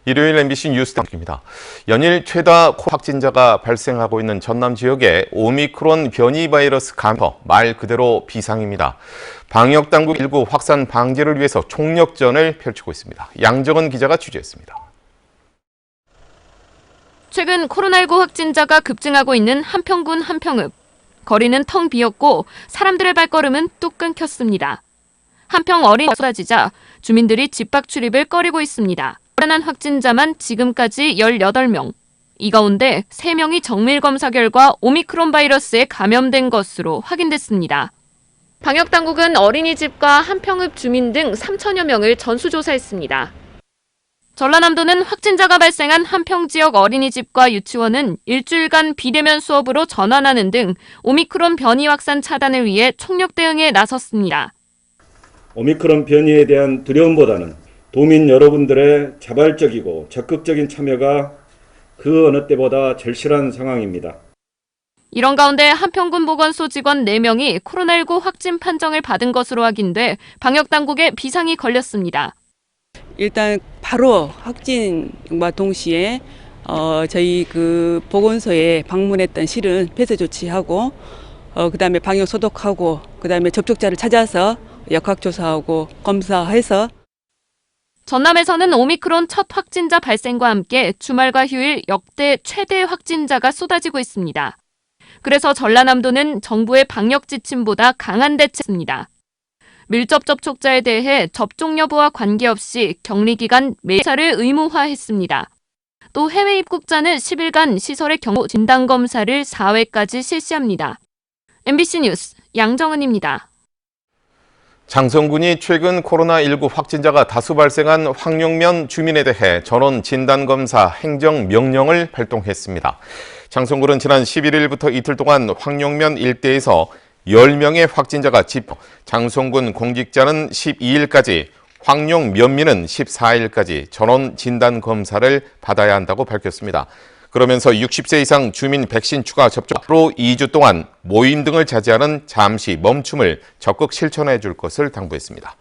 일요일 MBC 뉴스입니다. 연일 최다 확진자가 발생하고 있는 전남 지역의 오미크론 변이 바이러스 감염, 말 그대로 비상입니다. 방역당국 일부 확산 방지를 위해서 총력전을 펼치고 있습니다. 양정은 기자가 취재했습니다. 최근 코로나19 확진자가 급증하고 있는 한평군 한평읍. 거리는 텅 비었고 사람들의 발걸음은 뚝 끊겼습니다. 한평 어린이가 쏟아지자 주민들이 집 밖 출입을 꺼리고 있습니다. 확진한 확진자만 지금까지 18명. 이 가운데 3명이 정밀검사 결과 오미크론 바이러스에 감염된 것으로 확인됐습니다. 방역당국은 어린이집과 한평읍 주민 등 3천여 명을 전수조사했습니다. 전라남도는 확진자가 발생한 한평 지역 어린이집과 유치원은 일주일간 비대면 수업으로 전환하는 등 오미크론 변이 확산 차단을 위해 총력 대응에 나섰습니다. 오미크론 변이에 대한 두려움보다는 도민 여러분들의 자발적이고 적극적인 참여가 그 어느 때보다 절실한 상황입니다. 이런 가운데 한평군 보건소 직원 4명이 코로나19 확진 판정을 받은 것으로 확인돼 방역당국에 비상이 걸렸습니다. 일단 바로 확진과 동시에 저희 보건소에 방문했던 실은 폐쇄 조치하고 그다음에 방역 소독하고 그다음에 접촉자를 찾아서 역학조사하고 검사해서 전남에서는 오미크론 첫 확진자 발생과 함께 주말과 휴일 역대 최대 확진자가 쏟아지고 있습니다. 그래서 전라남도는 정부의 방역 지침보다 강한 대책입니다. 밀접 접촉자에 대해 접종 여부와 관계없이 격리기간 매차를 의무화했습니다. 또 해외 입국자는 10일간 시설의 경로 진단검사를 4회까지 실시합니다. MBC 뉴스 양정은입니다. 장성군이 최근 코로나19 확진자가 다수 발생한 황룡면 주민에 대해 전원 진단검사 행정명령을 발동했습니다. 장성군은 지난 11일부터 이틀 동안 황룡면 일대에서 10명의 확진자가 집계, 장성군 공직자는 12일까지, 황룡면민은 14일까지 전원 진단검사를 받아야 한다고 밝혔습니다. 그러면서 60세 이상 주민 백신 추가 접종으로 2주 동안 모임 등을 자제하는 잠시 멈춤을 적극 실천해 줄 것을 당부했습니다.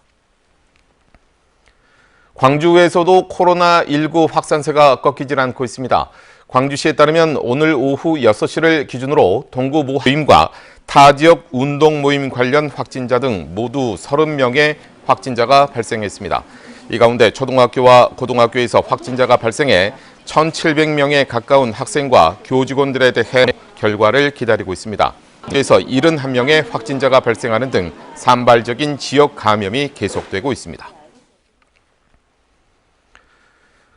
광주에서도 코로나19 확산세가 꺾이질 않고 있습니다. 광주시에 따르면 오늘 오후 6시를 기준으로 동구 모임과 타 지역 운동 모임 관련 확진자 등 모두 30명의 확진자가 발생했습니다. 이 가운데 초등학교와 고등학교에서 확진자가 발생해 1,700명에 가까운 학생과 교직원들에 대해 결과를 기다리고 있습니다. 그래서 71명의 확진자가 발생하는 등 산발적인 지역 감염이 계속되고 있습니다.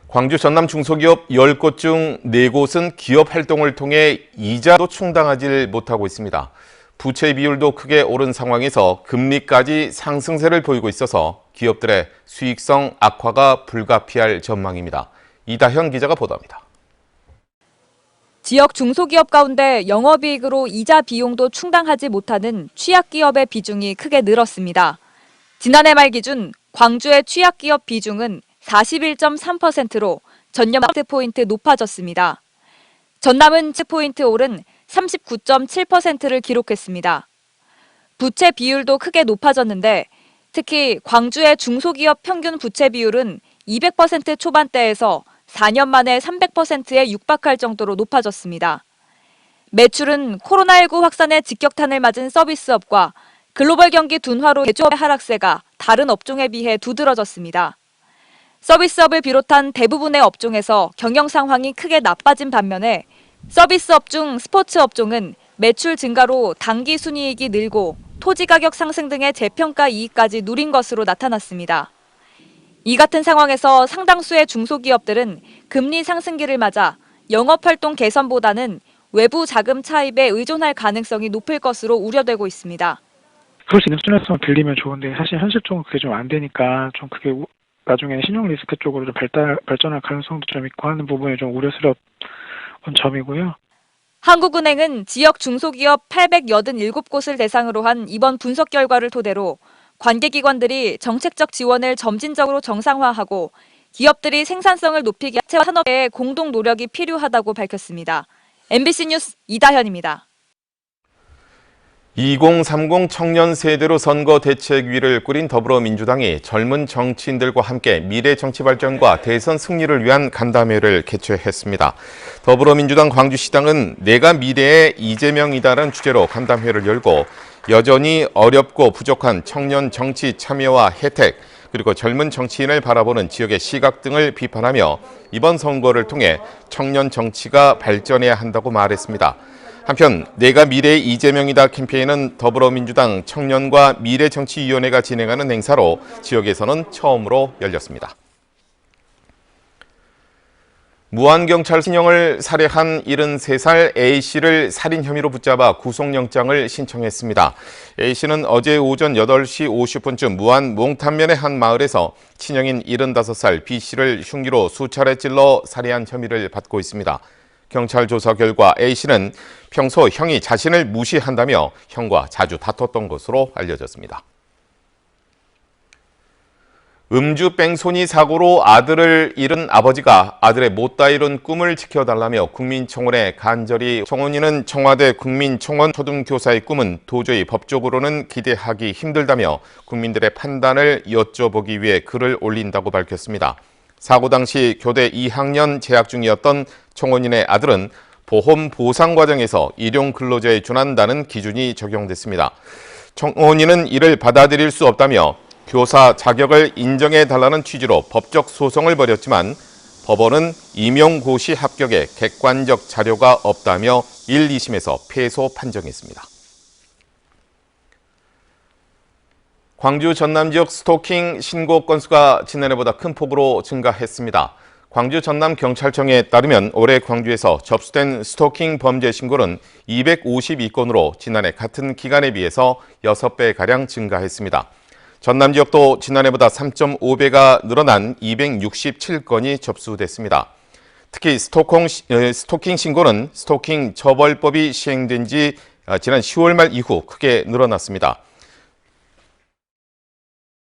광주 전남 중소기업 10곳 중 4곳은 기업 활동을 통해 이자도 충당하지 못하고 있습니다. 부채 비율도 크게 오른 상황에서 금리까지 상승세를 보이고 있어서 기업들의 수익성 악화가 불가피할 전망입니다. 이다현 기자가 보도합니다. 지역 중소기업 가운데 영업이익으로 이자 비용도 충당하지 못하는 취약기업의 비중이 크게 늘었습니다. 지난해 말 기준 광주의 취약기업 비중은 41.3%로 전년 10포인트 높아졌습니다. 전남은 10포인트 오른 39.7%를 기록했습니다. 부채 비율도 크게 높아졌는데 특히 광주의 중소기업 평균 부채 비율은 200% 초반대에서 4년 만에 300%에 육박할 정도로 높아졌습니다. 매출은 코로나19 확산의 직격탄을 맞은 서비스업과 글로벌 경기 둔화로 제조업의 하락세가 다른 업종에 비해 두드러졌습니다. 서비스업을 비롯한 대부분의 업종에서 경영 상황이 크게 나빠진 반면에 서비스업 중 스포츠 업종은 매출 증가로 당기 순이익이 늘고 토지 가격 상승 등의 재평가 이익까지 누린 것으로 나타났습니다. 이 같은 상황에서 상당수의 중소기업들은 금리 상승기를 맞아 영업활동 개선보다는 외부 자금 차입에 의존할 가능성이 높을 것으로 우려되고 있습니다. 그럴 수 있는 수준에서 빌리면 좋은데 사실 현실적으로 그게 좀 안 되니까 좀 그게 나중에 신용 리스크 쪽으로 좀 발전할 가능성도 좀 있고 하는 부분이 좀 우려스러운 점이고요. 한국은행은 지역 중소기업 887곳을 대상으로 한 이번 분석 결과를 토대로 관계기관들이 정책적 지원을 점진적으로 정상화하고 기업들이 생산성을 높이기 위해 산업계의 공동 노력이 필요하다고 밝혔습니다. MBC 뉴스 이다현입니다. 2030 청년 세대로 선거 대책위를 꾸린 더불어민주당이 젊은 정치인들과 함께 미래 정치 발전과 대선 승리를 위한 간담회를 개최했습니다. 더불어민주당 광주시당은 내가 미래의 이재명이다라는 주제로 간담회를 열고 여전히 어렵고 부족한 청년 정치 참여와 혜택, 그리고 젊은 정치인을 바라보는 지역의 시각 등을 비판하며 이번 선거를 통해 청년 정치가 발전해야 한다고 말했습니다. 한편 내가 미래의 이재명이다 캠페인은 더불어민주당 청년과 미래정치위원회가 진행하는 행사로 지역에서는 처음으로 열렸습니다. 무안경찰 신형을 살해한 73살 A씨를 살인 혐의로 붙잡아 구속영장을 신청했습니다. A씨는 어제 오전 8시 50분쯤 무안 몽탄면의 한 마을에서 친형인 75살 B씨를 흉기로 수차례 찔러 살해한 혐의를 받고 있습니다. 경찰 조사 결과 A씨는 평소 형이 자신을 무시한다며 형과 자주 다퉜던 것으로 알려졌습니다. 음주 뺑소니 사고로 아들을 잃은 아버지가 아들의 못다 이룬 꿈을 지켜달라며 국민청원에 간절히 청원인은 청와대 국민청원 초등교사의 꿈은 도저히 법적으로는 기대하기 힘들다며 국민들의 판단을 여쭤보기 위해 글을 올린다고 밝혔습니다. 사고 당시 교대 2학년 재학 중이었던 청원인의 아들은 보험 보상 과정에서 일용 근로자에 준한다는 기준이 적용됐습니다. 청원인은 이를 받아들일 수 없다며 교사 자격을 인정해달라는 취지로 법적 소송을 벌였지만 법원은 임용고시 합격에 객관적 자료가 없다며 1, 2심에서 패소 판정했습니다. 광주 전남 지역 스토킹 신고 건수가 지난해보다 큰 폭으로 증가했습니다. 광주 전남경찰청에 따르면 올해 광주에서 접수된 스토킹 범죄 신고는 252건으로 지난해 같은 기간에 비해서 6배가량 증가했습니다. 전남 지역도 지난해보다 3.5배가 늘어난 267건이 접수됐습니다. 특히 스토킹 신고는 스토킹 처벌법이 시행된 지 지난 10월 말 이후 크게 늘어났습니다.